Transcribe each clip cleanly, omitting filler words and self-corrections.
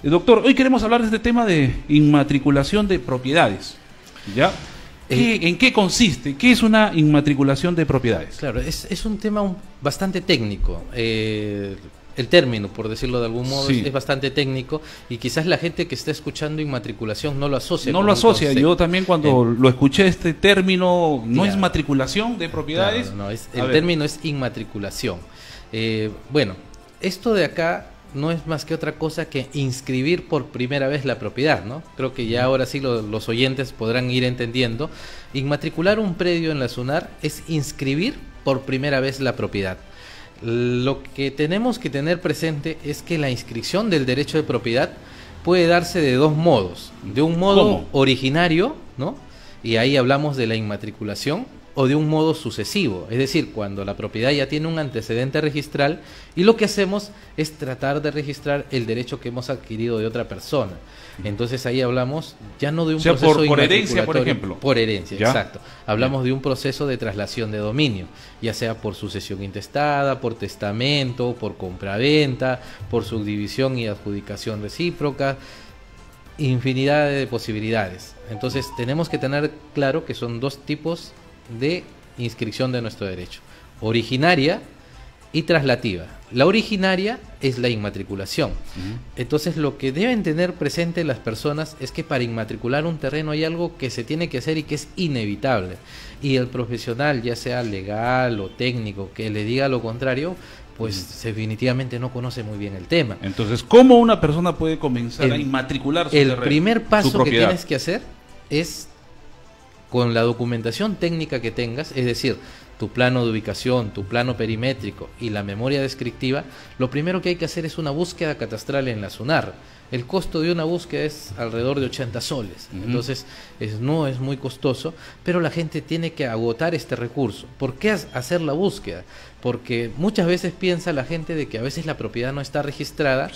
Doctor, hoy queremos hablar de este tema de inmatriculación de propiedades, ¿ya? ¿En qué consiste? ¿Qué es una inmatriculación de propiedades? Claro, es un tema bastante técnico. El término, por decirlo de algún modo, sí, es bastante técnico y quizás la gente que está escuchando inmatriculación no lo asocia. No lo asocia. Yo también cuando lo escuché este término, no es matriculación de propiedades. Claro, no, el término es inmatriculación. Bueno, esto de acá no es más que otra cosa que inscribir por primera vez la propiedad, ¿no? Creo que ya ahora sí los oyentes podrán ir entendiendo. Inmatricular un predio en la SUNAR es inscribir por primera vez la propiedad. Lo que tenemos que tener presente es que la inscripción del derecho de propiedad puede darse de dos modos. De un modo originario, ¿no? Y ahí hablamos de la inmatriculación, o de un modo sucesivo, es decir, cuando la propiedad ya tiene un antecedente registral y lo que hacemos es tratar de registrar el derecho que hemos adquirido de otra persona. Entonces ahí hablamos ya no de un proceso por herencia, por ejemplo. Por herencia, ¿Ya? Exacto. Hablamos de un proceso de traslación de dominio, ya sea por sucesión intestada, por testamento, por compraventa, por subdivisión y adjudicación recíproca, infinidad de posibilidades. Entonces tenemos que tener claro que son dos tipos de inscripción de nuestro derecho: originaria y traslativa. La originaria es la inmatriculación. Entonces lo que deben tener presente las personas es que para inmatricular un terreno hay algo que se tiene que hacer y que es inevitable, y el profesional, ya sea legal o técnico, que le diga lo contrario, pues definitivamente no conoce muy bien el tema. Entonces, ¿cómo una persona puede comenzar a inmatricular su terreno? El primer paso que tienes que hacer es, con la documentación técnica que tengas, es decir, tu plano de ubicación, tu plano perimétrico y la memoria descriptiva, lo primero que hay que hacer es una búsqueda catastral en la SUNAR. El costo de una búsqueda es alrededor de 80 soles, entonces no es muy costoso, pero la gente tiene que agotar este recurso. ¿Por qué hacer la búsqueda? Porque muchas veces piensa la gente de que a veces la propiedad no está registrada,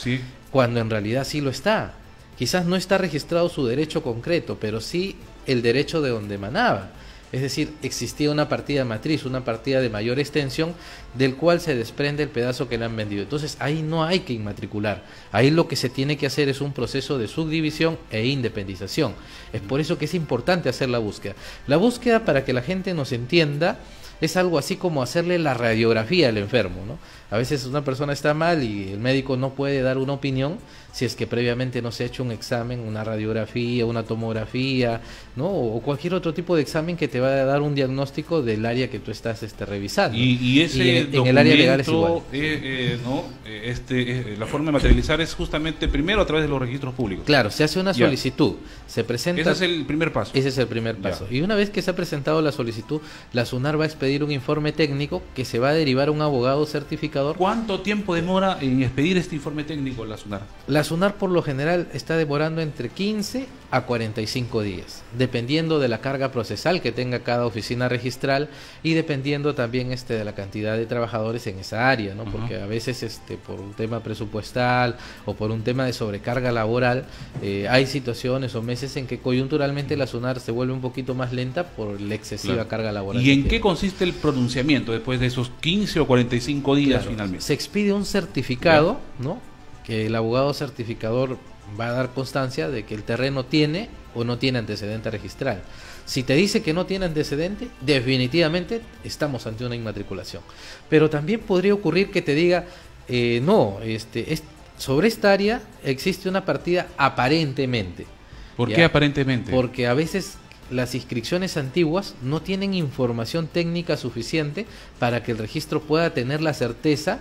cuando en realidad sí lo está. Quizás no está registrado su derecho concreto, pero sí el derecho de donde emanaba. Es decir, existía una partida matriz, una partida de mayor extensión, del cual se desprende el pedazo que le han vendido. Entonces ahí no hay que inmatricular. Ahí lo que se tiene que hacer es un proceso de subdivisión e independización. Es por eso que es importante hacer la búsqueda. La búsqueda, para que la gente nos entienda, es algo así como hacerle la radiografía al enfermo, ¿no? A veces una persona está mal y el médico no puede dar una opinión si es que previamente no se ha hecho un examen, una radiografía, una tomografía, ¿no? O cualquier otro tipo de examen que te va a dar un diagnóstico del área que tú estás revisando. Y ese en el área legal es igual. La forma de materializar es justamente primero a través de los registros públicos. Claro, se hace una solicitud, se presenta. Ese es el primer paso. Ese es el primer paso. Y una vez que se ha presentado la solicitud, la SUNAR va a expedir un informe técnico que se va a derivar a un abogado certificador. ¿Cuánto tiempo demora en expedir este informe técnico la SUNAR? La SUNAR por lo general está demorando entre 15 a 45 días, dependiendo de la carga procesal que tenga cada oficina registral y dependiendo también de la cantidad de trabajadores en esa área, ¿no? Porque a veces por un tema presupuestal o por un tema de sobrecarga laboral, hay situaciones o meses en que coyunturalmente la SUNAR se vuelve un poquito más lenta por la excesiva carga laboral. ¿Y en qué consiste el pronunciamiento después de esos 15 o 45 días finalmente? Se expide un certificado, ¿no? Que el abogado certificador va a dar constancia de que el terreno tiene o no tiene antecedente registral. Si te dice que no tiene antecedente, definitivamente estamos ante una inmatriculación. Pero también podría ocurrir que te diga, sobre esta área existe una partida aparentemente. ¿Por qué aparentemente? Porque a veces las inscripciones antiguas no tienen información técnica suficiente para que el registro pueda tener la certeza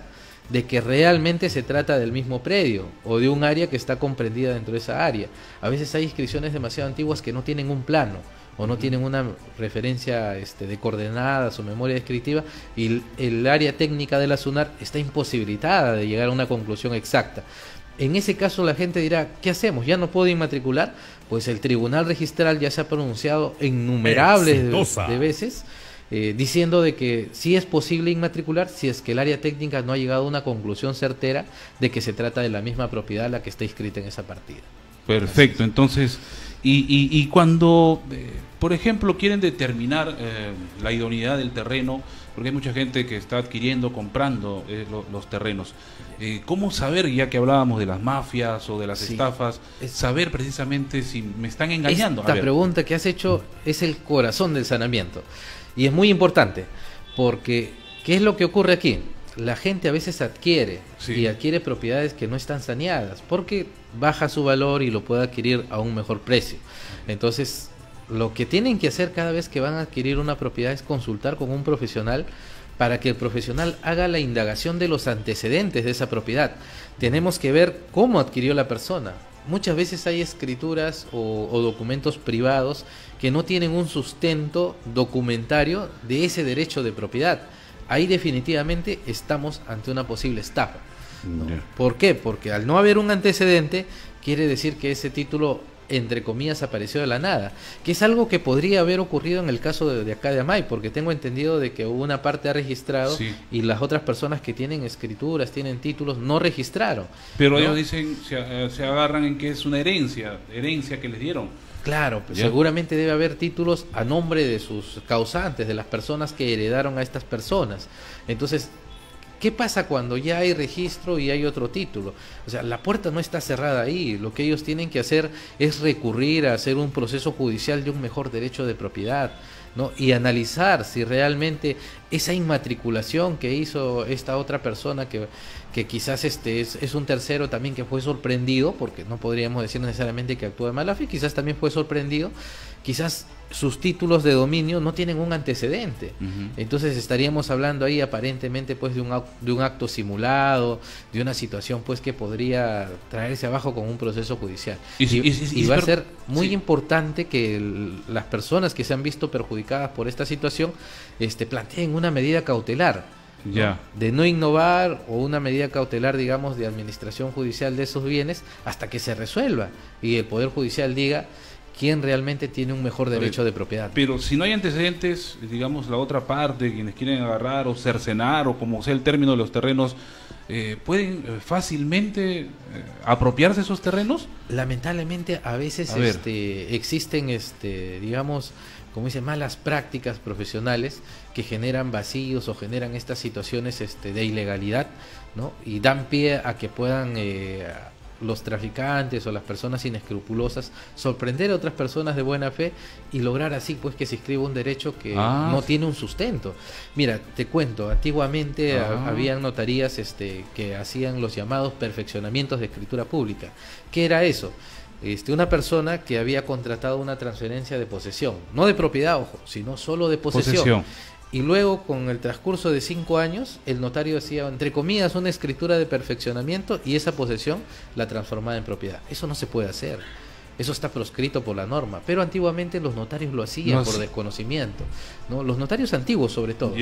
de que realmente se trata del mismo predio o de un área que está comprendida dentro de esa área. A veces hay inscripciones demasiado antiguas que no tienen un plano o no tienen una referencia de coordenadas o memoria descriptiva, y el área técnica de la SUNAR está imposibilitada de llegar a una conclusión exacta. En ese caso la gente dirá, ¿qué hacemos? ¿Ya no puedo inmatricular? Pues el Tribunal Registral ya se ha pronunciado innumerables de veces, diciendo de que sí es posible inmatricular si es que el área técnica no ha llegado a una conclusión certera de que se trata de la misma propiedad la que está inscrita en esa partida. Perfecto, entonces, y cuando, por ejemplo, quieren determinar la idoneidad del terreno, porque hay mucha gente que está adquiriendo, comprando los terrenos. ¿Cómo saber, ya que hablábamos de las mafias o de las estafas, saber precisamente si me están engañando? Esta pregunta que has hecho es el corazón del saneamiento y es muy importante, porque ¿qué es lo que ocurre aquí? La gente a veces adquiere propiedades que no están saneadas porque baja su valor y lo puede adquirir a un mejor precio. Entonces, lo que tienen que hacer cada vez que van a adquirir una propiedad es consultar con un profesional para que el profesional haga la indagación de los antecedentes de esa propiedad. Tenemos que ver cómo adquirió la persona. Muchas veces hay escrituras o documentos privados que no tienen un sustento documentario de ese derecho de propiedad. Ahí definitivamente estamos ante una posible estafa, ¿no? ¿Por qué? Porque al no haber un antecedente, quiere decir que ese título, entre comillas, apareció de la nada, que es algo que podría haber ocurrido en el caso de acá de Amay, porque tengo entendido de que una parte ha registrado y las otras personas que tienen escrituras, tienen títulos, no registraron. Pero ellos dicen, se agarran en que es una herencia que les dieron. Claro, pues seguramente debe haber títulos a nombre de sus causantes, de las personas que heredaron a estas personas. Entonces, ¿qué pasa cuando ya hay registro y hay otro título? O sea, la puerta no está cerrada ahí. Lo que ellos tienen que hacer es recurrir a hacer un proceso judicial de un mejor derecho de propiedad, ¿no? Y analizar si realmente esa inmatriculación que hizo esta otra persona, que quizás es un tercero también que fue sorprendido, porque no podríamos decir necesariamente que actúa de mala fe, quizás también fue sorprendido, quizás sus títulos de dominio no tienen un antecedente. Entonces estaríamos hablando ahí aparentemente pues de un acto simulado, de una situación pues que podría traerse abajo con un proceso judicial. Y va a ser muy importante que las personas que se han visto perjudicadas por esta situación planteen una medida cautelar, ¿no? De no innovar, o una medida cautelar, digamos, de administración judicial de esos bienes hasta que se resuelva y el Poder Judicial diga quién realmente tiene un mejor derecho de propiedad. Pero si no hay antecedentes, digamos, la otra parte, quienes quieren agarrar o cercenar, o como sea el término de los terrenos, ¿pueden fácilmente apropiarse esos terrenos? Lamentablemente a veces existen, digamos, como dicen, malas prácticas profesionales que generan vacíos o generan estas situaciones de ilegalidad, ¿no? Y dan pie a que puedan los traficantes o las personas inescrupulosas sorprender a otras personas de buena fe y lograr así pues que se inscriba un derecho que no tiene un sustento. Mira, te cuento, antiguamente habían notarías que hacían los llamados perfeccionamientos de escritura pública. ¿Qué era eso? Una persona que había contratado una transferencia de posesión, no de propiedad, ojo, sino solo de posesión. Y luego, con el transcurso de 5 años, el notario hacía, entre comillas, una escritura de perfeccionamiento y esa posesión la transformaba en propiedad. Eso no se puede hacer. Eso está proscrito por la norma, pero antiguamente los notarios lo hacían por desconocimiento, ¿no? Los notarios antiguos sobre todo,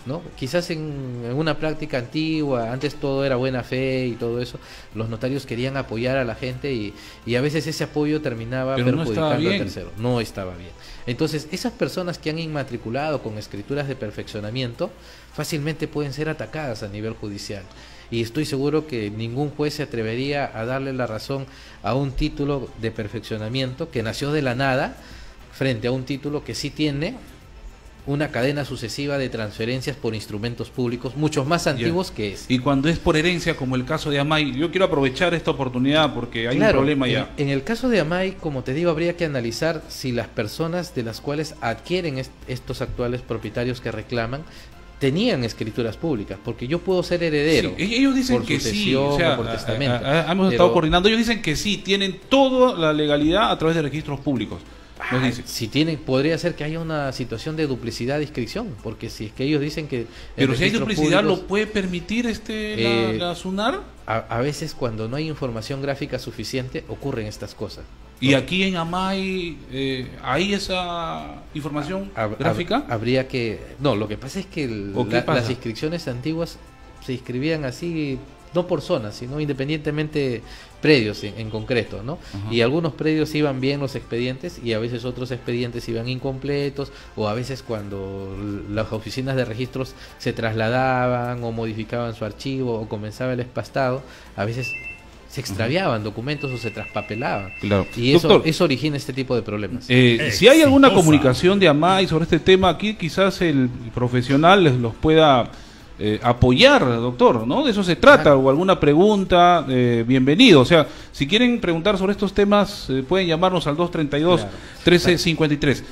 ¿no? Quizás en una práctica antigua, antes todo era buena fe y todo eso, los notarios querían apoyar a la gente y a veces ese apoyo terminaba perjudicando al tercero. No estaba bien. Entonces, esas personas que han inmatriculado con escrituras de perfeccionamiento fácilmente pueden ser atacadas a nivel judicial. Y estoy seguro que ningún juez se atrevería a darle la razón a un título de perfeccionamiento que nació de la nada frente a un título que sí tiene una cadena sucesiva de transferencias por instrumentos públicos muchos más antiguos que ese. Y cuando es por herencia, como el caso de Amay, yo quiero aprovechar esta oportunidad porque hay un problema ya. En el caso de Amay, como te digo, habría que analizar si las personas de las cuales adquieren estos actuales propietarios que reclaman tenían escrituras públicas, porque yo puedo ser heredero. Sí, ellos dicen por que sí, o por testamento. Hemos estado coordinando, ellos dicen que sí, tienen toda la legalidad a través de registros públicos. Si tienen, podría ser que haya una situación de duplicidad de inscripción, porque si es que ellos dicen que... Pero si hay duplicidad, ¿lo puede permitir la SUNAR? A veces cuando no hay información gráfica suficiente ocurren estas cosas. ¿Y aquí en Amay hay esa información gráfica? Habría que... No, lo que pasa es que las inscripciones antiguas se inscribían así, no por zonas, sino independientemente predios en concreto, ¿no? Y algunos predios iban bien los expedientes y a veces otros expedientes iban incompletos, o a veces cuando las oficinas de registros se trasladaban o modificaban su archivo o comenzaba el espastado, a veces se extraviaban documentos o se traspapelaban. Claro. Y Doctor, eso origina este tipo de problemas. Si hay alguna comunicación de AMAI sobre este tema, aquí quizás el profesional los pueda apoyar, doctor, ¿no? De eso se trata, claro. O alguna pregunta, bienvenido. O sea, si quieren preguntar sobre estos temas, pueden llamarnos al 232-1353.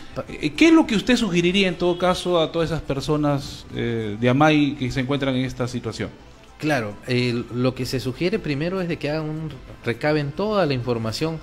¿Qué es lo que usted sugeriría en todo caso a todas esas personas de AMAI que se encuentran en esta situación? Claro, lo que se sugiere primero es de que recaben toda la información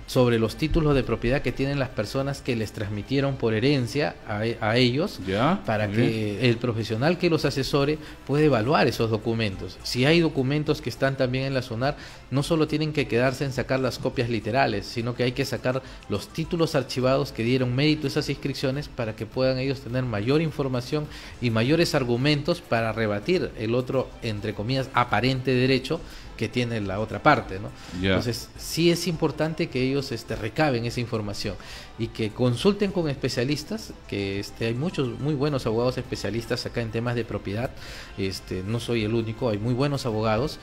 sobre los títulos de propiedad que tienen las personas que les transmitieron por herencia a ellos, para que el profesional que los asesore pueda evaluar esos documentos. Si hay documentos que están también en la SUNAR, no solo tienen que quedarse en sacar las copias literales, sino que hay que sacar los títulos archivados que dieron mérito a esas inscripciones para que puedan ellos tener mayor información y mayores argumentos para rebatir el otro, entre comillas, aparente derecho que tiene la otra parte, ¿no? Entonces, sí es importante que ellos recaben esa información y que consulten con especialistas, que hay muchos muy buenos abogados especialistas acá en temas de propiedad, no soy el único, hay muy buenos abogados,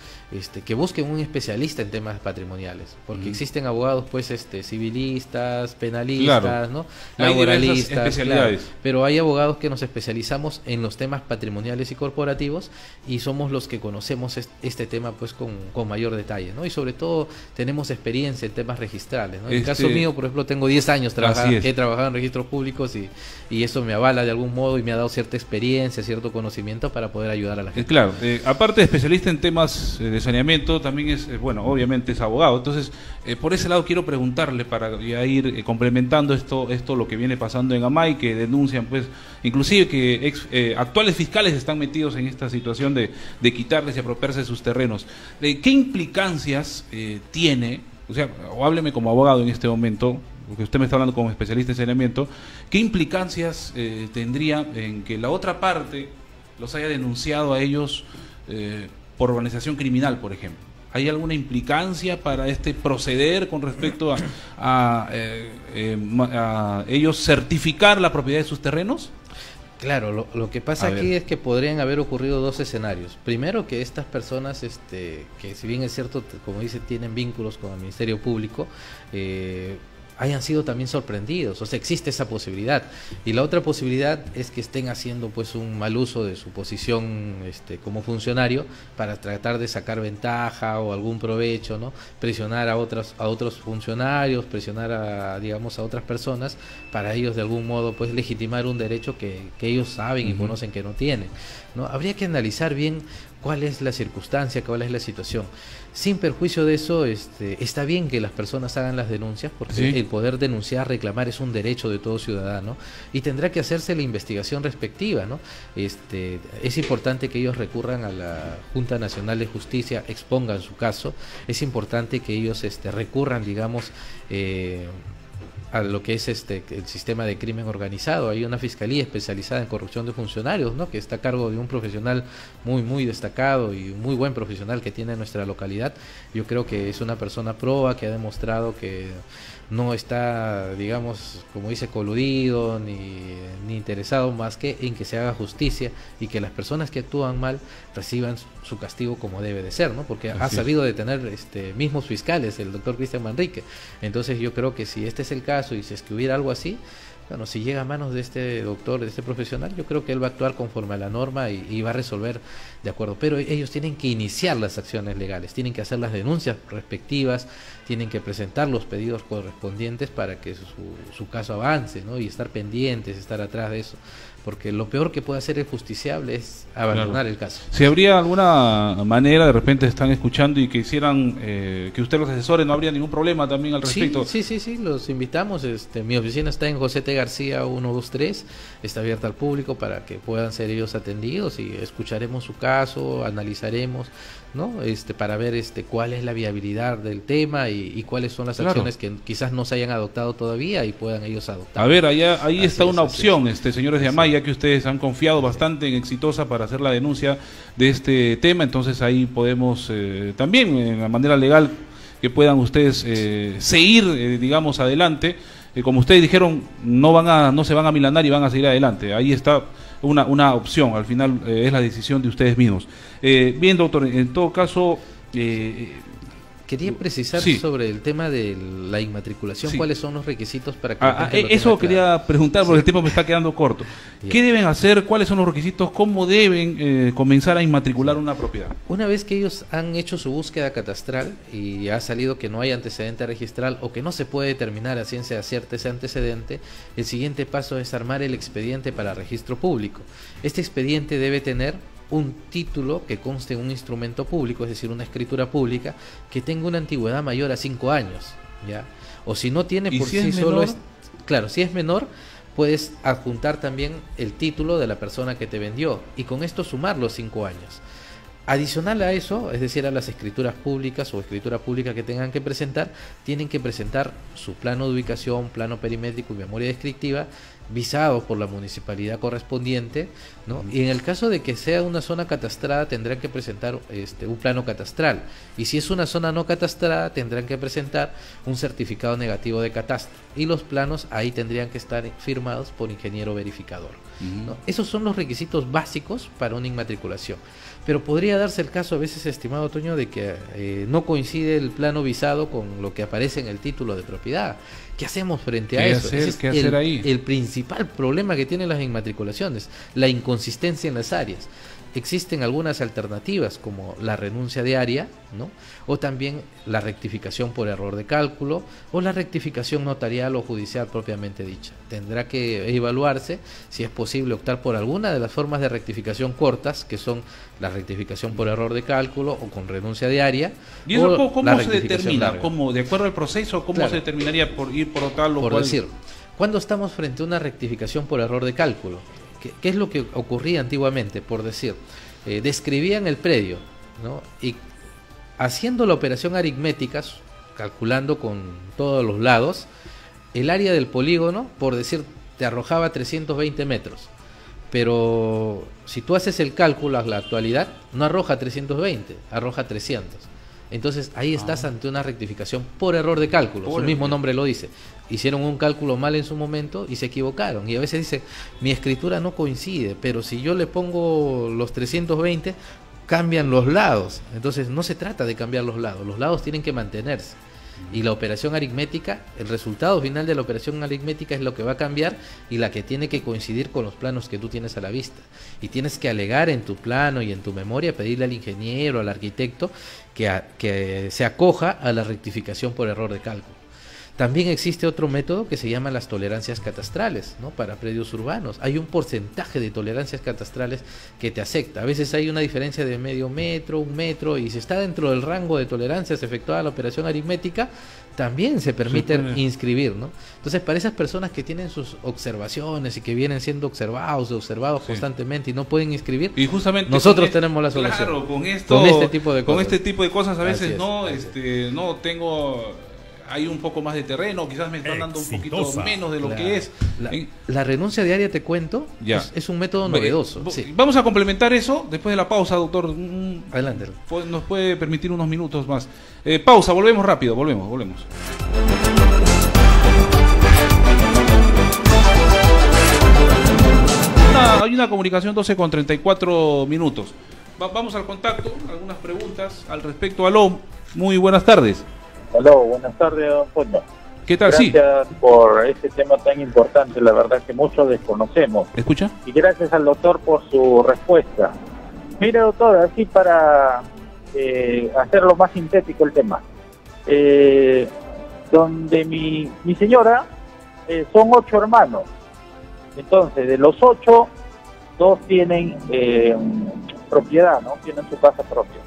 que busquen un especialista en temas patrimoniales, porque existen abogados pues civilistas, penalistas, claro, ¿no? Laboralistas, claro, pero hay abogados que nos especializamos en los temas patrimoniales y corporativos y somos los que conocemos este tema pues con mayor detalle, ¿no? Y sobre todo tenemos experiencia en temas registrales, ¿no? En el caso mío, por ejemplo, tengo 10 años he trabajado en registros públicos y eso me avala de algún modo y me ha dado cierta experiencia, cierto conocimiento para poder ayudar a la gente. Claro, aparte de especialista en temas de saneamiento, también es, bueno, obviamente es abogado. Entonces, por ese lado quiero preguntarle para ya ir complementando esto lo que viene pasando en AMAI, que denuncian, pues, inclusive que actuales fiscales están metidos en esta situación de quitarles y apropiarse de sus terrenos. ¿Qué implicancias tiene? O sea, o hábleme como abogado en este momento, porque usted me está hablando como especialista en saneamiento, ¿qué implicancias tendría en que la otra parte los haya denunciado a ellos por organización criminal, por ejemplo? ¿Hay alguna implicancia para proceder con respecto a ellos certificar la propiedad de sus terrenos? Claro, lo que pasa aquí es que podrían haber ocurrido dos escenarios. Primero, que estas personas, que si bien es cierto, como dice, tienen vínculos con el Ministerio Público, hayan sido también sorprendidos, o sea, existe esa posibilidad. Y la otra posibilidad es que estén haciendo pues un mal uso de su posición como funcionario para tratar de sacar ventaja o algún provecho, ¿no? Presionar a otros funcionarios, presionar a otras personas para ellos de algún modo pues legitimar un derecho que ellos saben y conocen que no tienen, ¿no? Habría que analizar bien cuál es la circunstancia, cuál es la situación. Sin perjuicio de eso, está bien que las personas hagan las denuncias, porque el poder denunciar, reclamar es un derecho de todo ciudadano y tendrá que hacerse la investigación respectiva, ¿no? Es importante que ellos recurran a la Junta Nacional de Justicia, expongan su caso. Es importante que ellos recurran, digamos, a lo que es el sistema de crimen organizado. Hay una fiscalía especializada en corrupción de funcionarios, ¿no? Que está a cargo de un profesional muy destacado y muy buen profesional que tiene nuestra localidad. Yo creo que es una persona proba que ha demostrado que no está, digamos, como dice, coludido ni interesado más que en que se haga justicia y que las personas que actúan mal reciban su castigo como debe de ser, ¿no? Porque ha sabido detener mismos fiscales, el doctor Cristian Manrique. Entonces yo creo que si este es el caso y si es que hubiera algo así, bueno, si llega a manos de este doctor, de este profesional, yo creo que él va a actuar conforme a la norma y va a resolver de acuerdo. Pero ellos tienen que iniciar las acciones legales, tienen que hacer las denuncias respectivas, tienen que presentar los pedidos correspondientes para que su caso avance, ¿no? Y estar pendientes, estar atrás de eso. Porque lo peor que puede hacer el justiciable es abandonar el caso. Si habría alguna manera, de repente están escuchando y quisieran que usted los asesore, ¿no habría ningún problema también al respecto? Sí, los invitamos. Mi oficina está en José T. García 123, está abierta al público para que puedan ser ellos atendidos y escucharemos su caso, analizaremos, ¿no? Para ver cuál es la viabilidad del tema y cuáles son las acciones que quizás no se hayan adoptado todavía y puedan ellos adoptar. A ver, ahí está una opción, señores de AMAI, ya que ustedes han confiado bastante en Exitosa para hacer la denuncia de este tema, entonces ahí podemos también, en la manera legal, que puedan ustedes seguir, digamos, adelante. Como ustedes dijeron, no se van a milanar y van a seguir adelante. Ahí está una opción, al final es la decisión de ustedes mismos. Bien, doctor, en todo caso, Quería precisar sobre el tema de la inmatriculación, cuáles son los requisitos para que eso quería preguntar porque el tiempo me está quedando corto. ¿Qué deben hacer? ¿Cuáles son los requisitos? ¿Cómo deben comenzar a inmatricular una propiedad? Una vez que ellos han hecho su búsqueda catastral y ha salido que no hay antecedente registral o que no se puede determinar a ciencia cierta ese antecedente, el siguiente paso es armar el expediente para registro público. Este expediente debe tener un título que conste en un instrumento público, es decir, una escritura pública que tenga una antigüedad mayor a 5 años, ¿ya? O si no tiene por sí solo, claro, si es menor, puedes adjuntar también el título de la persona que te vendió y con esto sumar los 5 años. Adicional a eso, es decir, a las escrituras públicas o escritura pública que tengan que presentar, tienen que presentar su plano de ubicación, plano perimétrico y memoria descriptiva, visados por la municipalidad correspondiente, ¿no? Y en el caso de que sea una zona catastrada, tendrán que presentar un plano catastral. Y si es una zona no catastrada, tendrán que presentar un certificado negativo de catastro. Y los planos ahí tendrían que estar firmados por ingeniero verificador, ¿no? Esos son los requisitos básicos para una inmatriculación. Pero podría darse el caso a veces, estimado Toño, de que no coincide el plano visado con lo que aparece en el título de propiedad. ¿Qué hacemos frente a eso? ¿Qué hacer ahí? El principal problema que tienen las inmatriculaciones, la inconsistencia en las áreas. Existen algunas alternativas como la renuncia de área, ¿no? O también la rectificación por error de cálculo o la rectificación notarial o judicial propiamente dicha. Tendrá que evaluarse si es posible optar por alguna de las formas de rectificación cortas, que son la rectificación por error de cálculo o con renuncia de área. ¿Y eso cómo se determina? ¿Cómo, de acuerdo al proceso, cómo se determinaría por ir por tal o por cual? Decir, cuando estamos frente a una rectificación por error de cálculo, ¿qué es lo que ocurría antiguamente? Por decir, describían el predio, ¿no? Y haciendo la operación aritmética, calculando con todos los lados, el área del polígono, por decir, te arrojaba 320 metros. Pero si tú haces el cálculo a la actualidad, no arroja 320, arroja 300. Entonces ahí estás ante una rectificación por error de cálculo, su mismo nombre lo dice. Hicieron un cálculo mal en su momento y se equivocaron. Y a veces dice, mi escritura no coincide, pero si yo le pongo los 320, cambian los lados. Entonces no se trata de cambiar los lados tienen que mantenerse. Y la operación aritmética, el resultado final de la operación aritmética es lo que va a cambiar y la que tiene que coincidir con los planos que tú tienes a la vista. Y tienes que alegar en tu plano y en tu memoria, pedirle al ingeniero, al arquitecto, que se acoja a la rectificación por error de cálculo. También existe otro método que se llama las tolerancias catastrales, ¿no? Para predios urbanos. Hay un porcentaje de tolerancias catastrales que te acepta. A veces hay una diferencia de medio metro, 1 metro, y si está dentro del rango de tolerancias efectuada la operación aritmética, también se permite inscribir, ¿no? Entonces, para esas personas que tienen sus observaciones y que vienen siendo observados constantemente y no pueden inscribir, y justamente nosotros tenemos la solución. Claro, con este tipo de cosas. Con este tipo de cosas a veces no tengo... Hay un poco más de terreno, quizás me están dando un poquito menos de lo que es. La renuncia de área, te cuento, es un método novedoso. Vamos a complementar eso después de la pausa, doctor. Adelante. Nos puede permitir unos minutos más. Pausa, volvemos rápido, volvemos. Hay una comunicación 12:34. Vamos al contacto, algunas preguntas al respecto. Aló, muy buenas tardes. Aló, buenas tardes, don Toño. ¿Qué tal? Gracias por este tema tan importante, la verdad que muchos desconocemos. ¿Escucha? Y gracias al doctor por su respuesta. Mire, doctor, así para hacerlo más sintético el tema. Donde mi señora son 8 hermanos. Entonces, de los 8, 2 tienen propiedad, ¿no? Tienen su casa propia.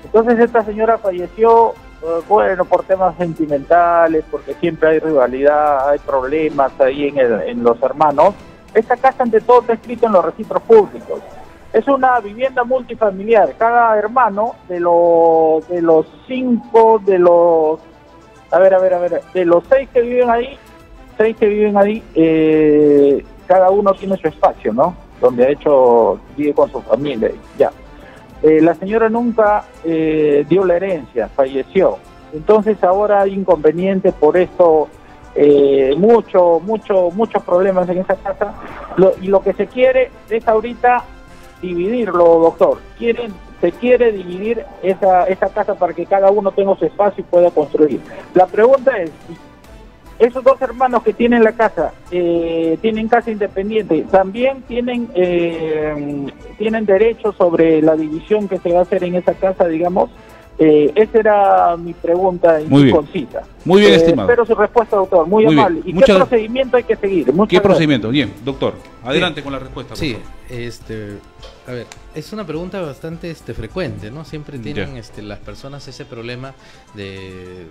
Entonces, esta señora falleció... Bueno, por temas sentimentales, porque siempre hay rivalidad, hay problemas ahí en los hermanos. Esta casa ante todo está escrita en los registros públicos. Es una vivienda multifamiliar. Cada hermano de los 5, de los 6 que viven ahí, cada uno tiene su espacio, ¿no? Donde vive con su familia, ya. La señora nunca dio la herencia, falleció. Entonces ahora hay inconvenientes por esto, muchos problemas en esa casa. Y lo que se quiere es ahorita dividirlo, doctor. Quieren se quiere dividir esa casa para que cada uno tenga su espacio y pueda construir. La pregunta es, esos dos hermanos que tienen la casa, tienen casa independiente, ¿también tienen derecho sobre la división que se va a hacer en esa casa, digamos? Esa era mi pregunta muy concisa. Muy bien, estimado. Espero su respuesta, doctor. Muy amable. ¿Y qué procedimiento hay que seguir? ¿Qué procedimiento? Bien, doctor. Adelante con la respuesta. Sí, a ver, es una pregunta bastante frecuente, ¿no? Siempre tienen las personas ese problema de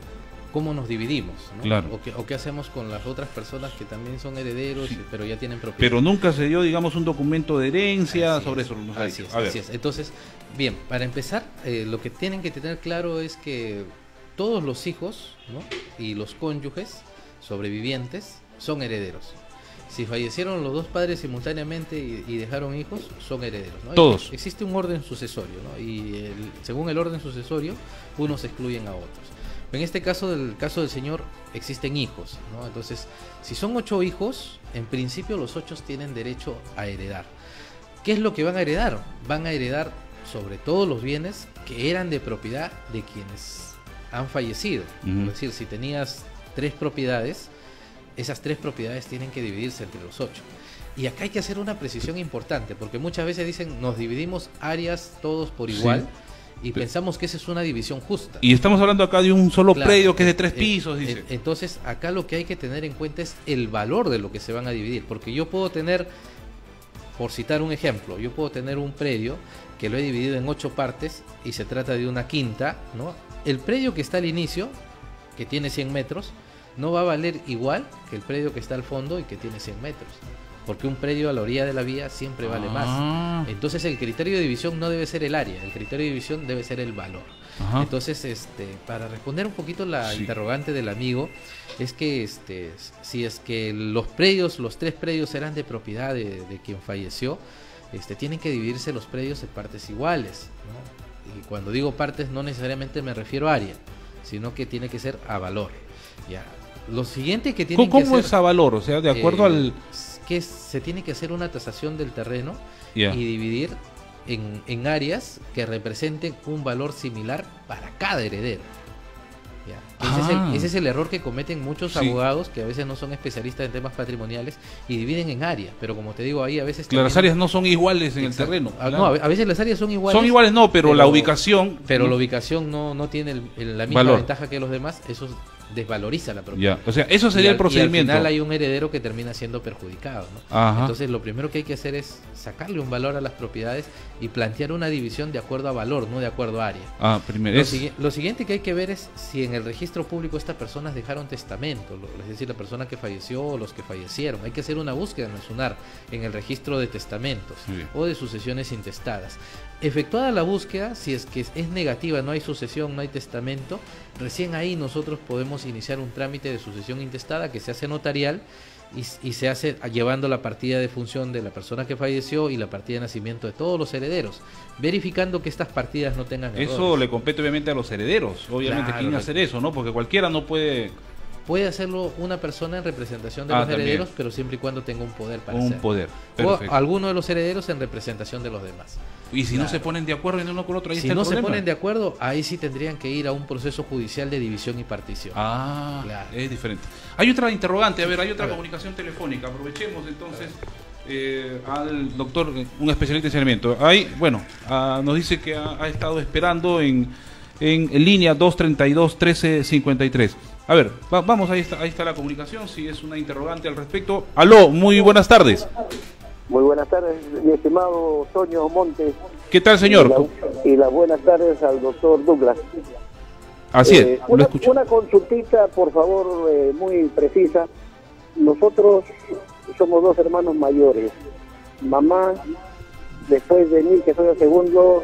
cómo nos dividimos, ¿no? Claro. O qué hacemos con las otras personas que también son herederos, pero ya tienen propiedad. Pero nunca se dio, digamos, un documento de herencia sobre eso. Así es. Entonces, bien, para empezar, lo que tienen que tener claro es que todos los hijos, ¿no?, y los cónyuges sobrevivientes son herederos. Si fallecieron los dos padres simultáneamente y dejaron hijos, son herederos, ¿no? Todos. Existe un orden sucesorio, ¿no? Y según el orden sucesorio, unos excluyen a otros. En este caso, el caso del señor, existen hijos, ¿no? Entonces, si son 8 hijos, en principio los 8 tienen derecho a heredar. ¿Qué es lo que van a heredar? Van a heredar sobre todo los bienes que eran de propiedad de quienes han fallecido. Es decir, si tenías 3 propiedades, esas 3 propiedades tienen que dividirse entre los 8. Y acá hay que hacer una precisión importante, porque muchas veces dicen, nos dividimos áreas todos por igual. Y pensamos que esa es una división justa. Y estamos hablando acá de un solo predio que es de 3 pisos, dice. Entonces, acá lo que hay que tener en cuenta es el valor de lo que se van a dividir. Porque yo puedo tener, por citar un ejemplo, yo puedo tener un predio que lo he dividido en 8 partes y se trata de una quinta, ¿no? El predio que está al inicio, que tiene 100 metros, no va a valer igual que el predio que está al fondo y que tiene 100 metros. Porque un predio a la orilla de la vía siempre vale más. Entonces el criterio de división no debe ser el área, el criterio de división debe ser el valor. Entonces, para responder un poquito la interrogante del amigo, es que si es que los 3 predios eran de propiedad de quien falleció, tienen que dividirse los predios en partes iguales, ¿no? Y cuando digo partes no necesariamente me refiero a área, sino que tiene que ser a valor. Ya. Lo siguiente que tienen que hacer... ¿Cómo es a valor? O sea, de acuerdo al... que se tiene que hacer una tasación del terreno y dividir en áreas que representen un valor similar para cada heredero. Ese es el error que cometen muchos abogados que a veces no son especialistas en temas patrimoniales y dividen en áreas, pero como te digo, ahí a veces... Las áreas no son iguales en el terreno. No, a veces las áreas son iguales. Son iguales, pero la ubicación... Pero la ubicación no tiene la misma ventaja que los demás, eso desvaloriza la propiedad. O sea, eso sería el procedimiento. Y al final hay un heredero que termina siendo perjudicado, ¿no? Entonces lo primero que hay que hacer es sacarle un valor a las propiedades y plantear una división de acuerdo a valor, no de acuerdo a área. Lo siguiente que hay que ver es si en el registro público estas personas dejaron testamento, es decir, la persona que falleció o los que fallecieron. Hay que hacer una búsqueda en el SUNAR, en el registro de testamentos o de sucesiones intestadas. Efectuada la búsqueda, si es que es negativa, no hay sucesión, no hay testamento, recién ahí nosotros podemos iniciar un trámite de sucesión intestada que se hace notarial y se hace llevando la partida de función de la persona que falleció y la partida de nacimiento de todos los herederos, verificando que estas partidas no tengan errores. Eso le compete obviamente a los herederos, obviamente, quieren hacer eso, ¿no? Porque cualquiera no puede... Puede hacerlo una persona en representación de los herederos, pero siempre y cuando tenga un poder para hacerlo. Un poder, perfecto. O alguno de los herederos en representación de los demás. Y si no se ponen de acuerdo en uno con otro, ahí si está el problema. Se ponen de acuerdo, ahí sí tendrían que ir a un proceso judicial de división y partición. Es diferente. Hay otra interrogante, hay otra comunicación telefónica. Aprovechemos entonces al doctor, un especialista en saneamiento. Nos dice que ha estado esperando en línea 232-1353. A ver, vamos, ahí está la comunicación, si es una interrogante al respecto. Aló, muy buenas tardes. Muy buenas tardes, mi estimado Toño Montes. ¿Qué tal, señor? Y las buenas tardes al doctor Douglas. Así es, lo escucho. Una consultita, por favor, muy precisa. Nosotros somos 2 hermanos mayores. Mamá, después de mí, que soy el segundo,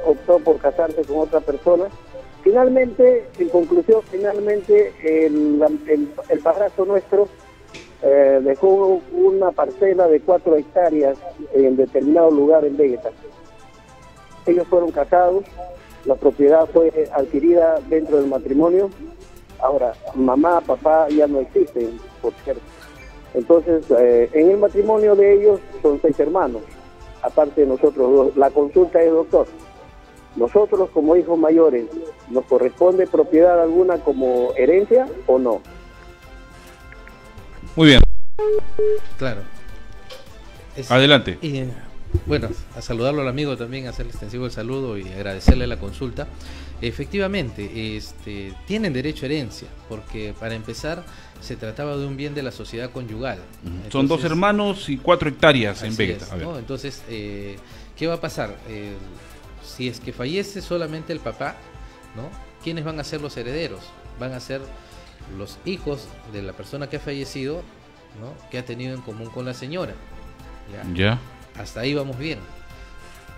optó por casarse con otra persona. Finalmente, en conclusión, el padrastro nuestro dejó una parcela de 4 hectáreas en determinado lugar en Vegeta. Ellos fueron casados, la propiedad fue adquirida dentro del matrimonio. Ahora, mamá, papá ya no existen, por cierto. Entonces, en el matrimonio de ellos son 6 hermanos, aparte de nosotros 2. La consulta es, doctor, nosotros como hijos mayores, ¿nos corresponde propiedad alguna como herencia o no? Muy bien. Claro. Adelante. Y, bueno, a saludarlo al amigo también, hacerle extensivo el saludo y agradecerle la consulta. Efectivamente, tienen derecho a herencia, porque para empezar se trataba de un bien de la sociedad conyugal. Entonces, son 2 hermanos y 4 hectáreas en Vegeta. ¿no? Entonces, ¿qué va a pasar? Si es que fallece solamente el papá, ¿no? ¿Quiénes van a ser los herederos? Van a ser los hijos de la persona que ha fallecido, ¿no? Que ha tenido en común con la señora. Ya. Hasta ahí vamos bien.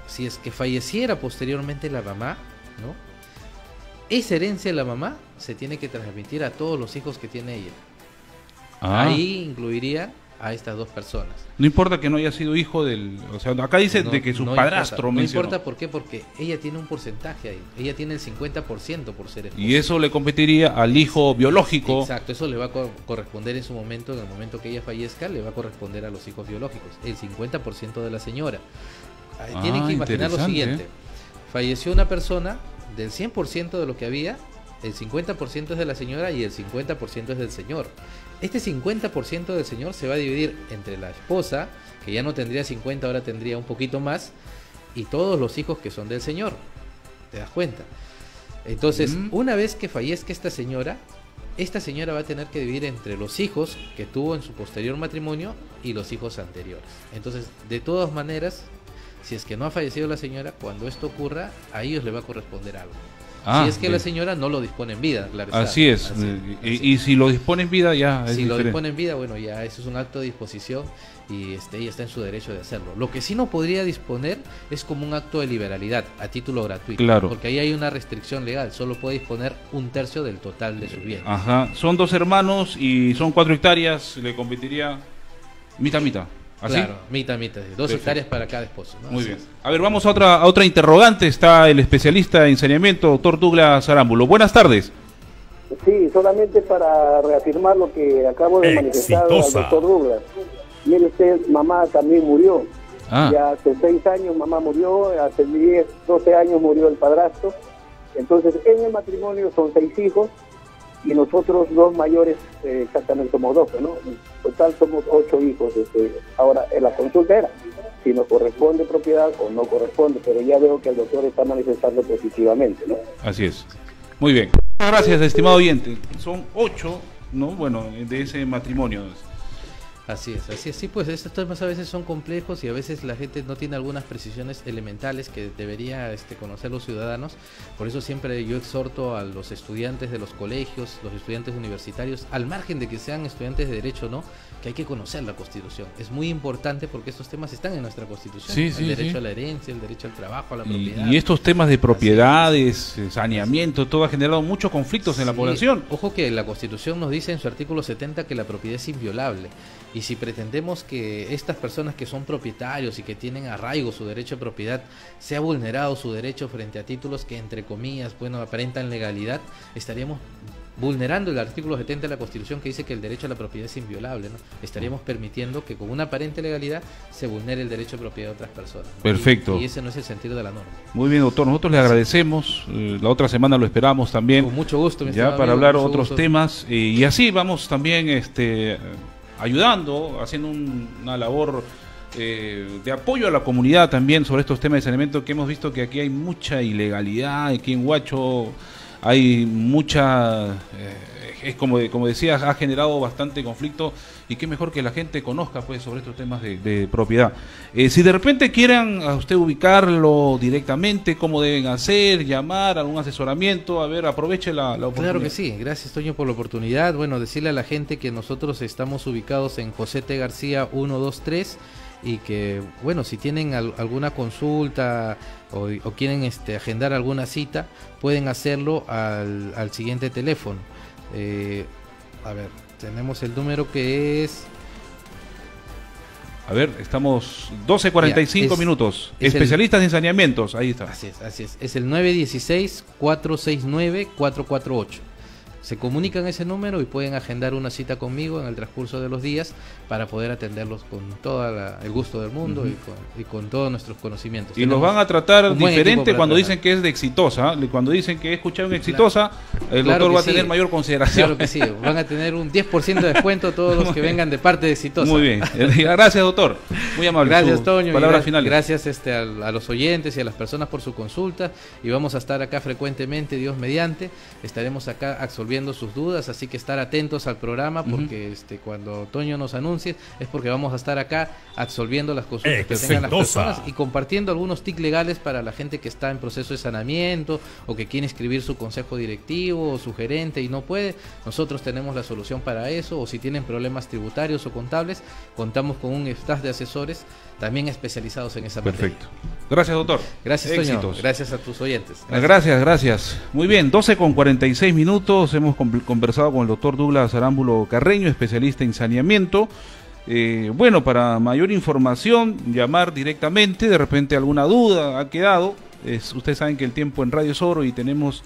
Si es que falleciera posteriormente la mamá, ¿no? Esa herencia de la mamá se tiene que transmitir a todos los hijos que tiene ella. Ahí incluiría a estas 2 personas. No importa que no haya sido hijo del... O sea, acá dice de que su padrastro mencionó. No importa, ¿por qué? Porque ella tiene un porcentaje ahí. Ella tiene el 50% por ser esposa. Y eso le competiría al hijo biológico. Exacto, eso le va a corresponder en su momento, en el momento que ella fallezca, le va a corresponder a los hijos biológicos. El 50% de la señora. Tienen que imaginar lo siguiente. Falleció una persona, del 100% de lo que había, el 50% es de la señora y el 50% es del señor. Este 50% del señor se va a dividir entre la esposa, que ya no tendría 50, ahora tendría un poquito más, y todos los hijos que son del señor. ¿Te das cuenta? Entonces, una vez que fallezca esta señora va a tener que dividir entre los hijos que tuvo en su posterior matrimonio y los hijos anteriores. Entonces, de todas maneras, si es que no ha fallecido la señora, cuando esto ocurra, a ellos le va a corresponder algo. Si es que la señora no lo dispone en vida, claro. Así es. Y si lo dispone en vida, ya es Si diferente. lo dispone en vida, bueno, ya eso es un acto de disposición y ella está en su derecho de hacerlo. Lo que sí no podría disponer es como un acto de liberalidad, a título gratuito. Claro. Porque ahí hay una restricción legal, solo puede disponer 1/3 del total de su bien. Ajá. Son 2 hermanos y son 4 hectáreas, le competiría mitad. ¿Así? Claro, mitad, 2 hectáreas para cada esposo, ¿no? Muy bien. A ver, vamos a otra interrogante. Está el especialista en saneamiento, doctor Douglas Arámbulo. Buenas tardes. Sí, solamente para reafirmar lo que acabo de manifestar al doctor Douglas. Mire usted, mamá también murió. Ya hace 6 años mamá murió, hace 10, 12 años murió el padrastro. Entonces, en el matrimonio son 6 hijos y nosotros 2 mayores, exactamente somos 12, ¿no? En total somos 8 hijos. Ahora, la consulta era si nos corresponde propiedad o no corresponde, pero ya veo que el doctor está manifestando positivamente, ¿no? Así es. Muy bien. Muchas gracias, estimado oyente. Son 8, ¿no? Bueno, de ese matrimonio. Así es, sí, pues estos temas a veces son complejos y a veces la gente no tiene algunas precisiones elementales que debería conocer los ciudadanos. Por eso siempre yo exhorto a los estudiantes de los colegios, los estudiantes universitarios, al margen de que sean estudiantes de derecho o no, que hay que conocer la Constitución. Es muy importante porque estos temas están en nuestra Constitución. El derecho a la herencia, el derecho al trabajo, a la propiedad. Y estos temas de propiedades, saneamiento, todo ha generado muchos conflictos en la población. Ojo que la Constitución nos dice en su artículo 70 que la propiedad es inviolable. Y si pretendemos que estas personas que son propietarios y que tienen arraigo su derecho de propiedad, sea vulnerado su derecho frente a títulos que entre comillas, aparentan legalidad, estaríamos vulnerando el artículo 70 de la Constitución que dice que el derecho a la propiedad es inviolable, ¿no? Estaríamos permitiendo que con una aparente legalidad se vulnere el derecho de propiedad de otras personas, ¿no? Perfecto. Y ese no es el sentido de la norma. Muy bien, doctor. Nosotros le agradecemos. La otra semana lo esperamos también. Con mucho gusto, mi ya para amigo, hablar otros temas. Y así vamos también ayudando, haciendo una labor de apoyo a la comunidad también sobre estos temas de saneamiento, que hemos visto que aquí hay mucha ilegalidad, aquí en Huacho hay mucha, es como decías, ha generado bastante conflicto, y qué mejor que la gente conozca pues sobre estos temas de propiedad. Si de repente quieran a usted ubicarlo directamente, cómo deben hacer, llamar, algún asesoramiento, a ver, aproveche la oportunidad. Claro que sí, gracias Toño por la oportunidad. Bueno, decirle a la gente que nosotros estamos ubicados en José T. García 123 y que, bueno, si tienen alguna consulta o quieren agendar alguna cita, pueden hacerlo al siguiente teléfono. A ver, tenemos el número que es... A ver, estamos 12:45 minutos. Especialistas en saneamientos, ahí está. Así es. Es el 916-469-448. se comunican ese número y pueden agendar una cita conmigo en el transcurso de los días para poder atenderlos con todo el gusto del mundo y con todos nuestros conocimientos. Y los van a tratar diferente cuando dicen que es de Exitosa. Cuando dicen que escucharon Exitosa, el doctor va a tener mayor consideración. Claro que sí, van a tener un 10% de descuento todos los que vengan de parte de Exitosa. Muy bien, gracias doctor, muy amable. Gracias Toño, palabras finales. Gracias a los oyentes y a las personas por su consulta, y vamos a estar acá frecuentemente, Dios mediante, estaremos acá absolviendo sus dudas, así que estar atentos al programa, porque cuando Toño nos anuncie es porque vamos a estar acá absolviendo las consultas que tengan las personas y compartiendo algunos tics legales para la gente que está en proceso de saneamiento o que quiere inscribir su consejo directivo o su gerente y no puede. Nosotros tenemos la solución para eso, o si tienen problemas tributarios o contables, contamos con un staff de asesores también especializados en esa materia. Perfecto. Gracias, doctor. Gracias, Toño. Gracias a tus oyentes. Gracias. Muy bien, 12:46. Hemos conversado con el doctor Douglas Arámbulo Carreño, especialista en saneamiento. Bueno, para mayor información, llamar directamente. De repente alguna duda ha quedado. Ustedes saben que el tiempo en Radio es oro y tenemos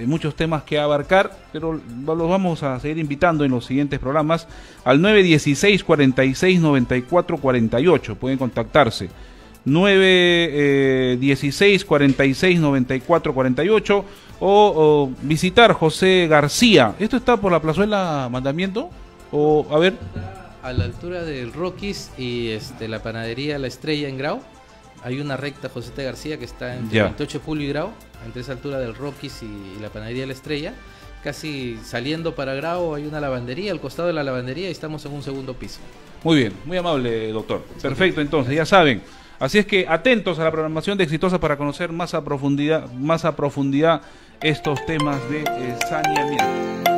muchos temas que abarcar, pero los vamos a seguir invitando en los siguientes programas al 916-46-94-48. Pueden contactarse 916-46-94-48 o visitar José García. ¿Esto está por la plazuela Mandamiento? O a ver, a la altura del Rockies y la panadería La Estrella en Grau. Hay una recta José T. García que está entre 28 de julio y Grau, entre esa altura del Rockies y la panadería La Estrella. Casi saliendo para Grau hay una lavandería, al costado de la lavandería, y estamos en un segundo piso. Muy bien, muy amable doctor. Perfecto, entonces ya saben. Así es que atentos a la programación de Exitosa para conocer más a profundidad estos temas de saneamiento.